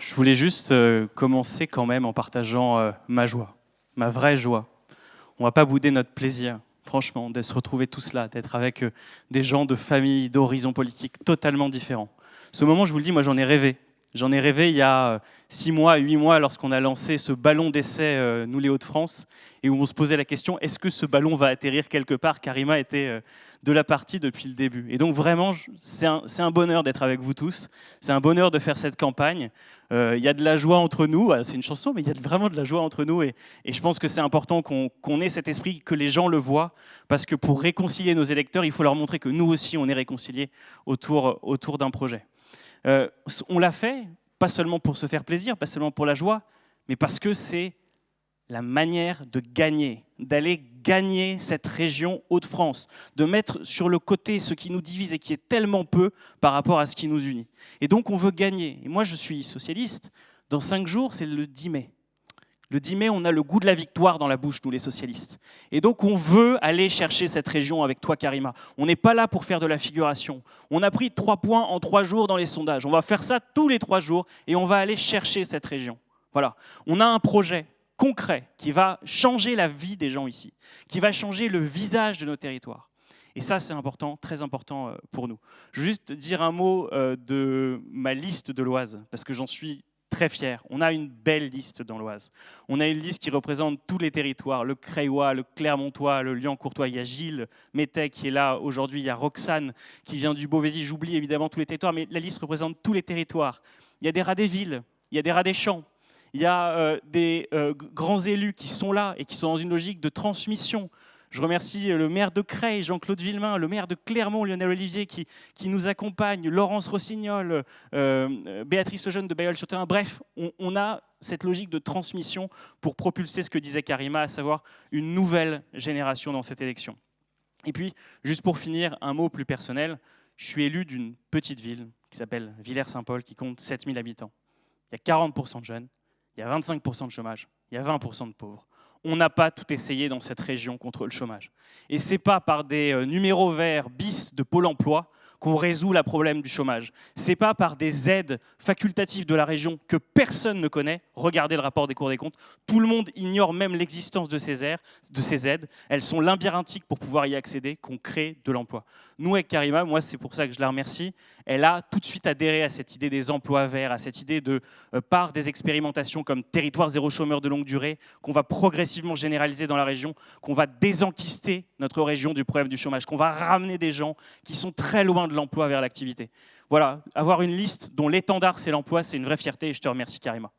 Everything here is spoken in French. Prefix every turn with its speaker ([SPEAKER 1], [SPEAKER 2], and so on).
[SPEAKER 1] Je voulais juste commencer quand même en partageant ma joie, ma vraie joie. On ne va pas bouder notre plaisir, franchement, de se retrouver tous là, d'être avec des gens de familles, d'horizons politiques totalement différents. Ce moment, je vous le dis, moi j'en ai rêvé. J'en ai rêvé il y a 6 mois, 8 mois, lorsqu'on a lancé ce ballon d'essai, nous les Hauts-de-France, et où on se posait la question, est-ce que ce ballon va atterrir quelque part? Karima était de la partie depuis le début. Et donc vraiment, c'est un bonheur d'être avec vous tous, c'est un bonheur de faire cette campagne. Il y a de la joie entre nous, c'est une chanson, mais il y a vraiment de la joie entre nous, et je pense que c'est important qu'on ait cet esprit, que les gens le voient, parce que pour réconcilier nos électeurs, il faut leur montrer que nous aussi, on est réconciliés autour d'un projet. On l'a fait, pas seulement pour se faire plaisir, pas seulement pour la joie, mais parce que c'est la manière de gagner, d'aller gagner cette région Hauts-de-France, de mettre sur le côté ce qui nous divise et qui est tellement peu par rapport à ce qui nous unit. Et donc on veut gagner. Et moi je suis socialiste, dans 5 jours c'est le 10 mai. Le 10 mai, on a le goût de la victoire dans la bouche, nous les socialistes. Et donc on veut aller chercher cette région avec toi, Karima. On n'est pas là pour faire de la figuration. On a pris 3 points en 3 jours dans les sondages. On va faire ça tous les 3 jours et on va aller chercher cette région. Voilà. On a un projet concret qui va changer la vie des gens ici, qui va changer le visage de nos territoires. Et ça, c'est important, très important pour nous. Je veux juste dire un mot de ma liste de l'Oise, parce que j'en suis très fier. On a une belle liste dans l'Oise. On a une liste qui représente tous les territoires, le Creillois, le Clermontois, le Liancourtois. Il y a Gilles Métet qui est là aujourd'hui, il y a Roxane qui vient du Beauvaisis. J'oublie évidemment tous les territoires, mais la liste représente tous les territoires. Il y a des rats des villes, il y a des rats des champs, il y a des grands élus qui sont là et qui sont dans une logique de transmission. Je remercie le maire de Creil, Jean-Claude Villemain, le maire de Clermont, Lionel Olivier, qui nous accompagne, Laurence Rossignol, Béatrice Lejeune de Bailleul-sur-Thérain. Bref, on a cette logique de transmission pour propulser ce que disait Karima, à savoir une nouvelle génération dans cette élection. Et puis, juste pour finir, un mot plus personnel. Je suis élu d'une petite ville qui s'appelle Villers-Saint-Paul, qui compte 7000 habitants. Il y a 40% de jeunes, il y a 25% de chômage, il y a 20% de pauvres. On n'a pas tout essayé dans cette région contre le chômage. Et ce n'est pas par des numéros verts bis de Pôle emploi qu'on résout le problème du chômage. Ce n'est pas par des aides facultatives de la région que personne ne connaît. Regardez le rapport des cours des comptes. Tout le monde ignore même l'existence de ces aides. Elles sont labyrinthiques pour pouvoir y accéder, qu'on crée de l'emploi. Nous, avec Karima, moi, c'est pour ça que je la remercie. Elle a tout de suite adhéré à cette idée des emplois verts, à cette idée de, par des expérimentations comme territoire zéro chômeur de longue durée, qu'on va progressivement généraliser dans la région, qu'on va désenquister notre région du problème du chômage, qu'on va ramener des gens qui sont très loin de l'emploi vers l'activité. Voilà, avoir une liste dont l'étendard c'est l'emploi, c'est une vraie fierté et je te remercie Karima.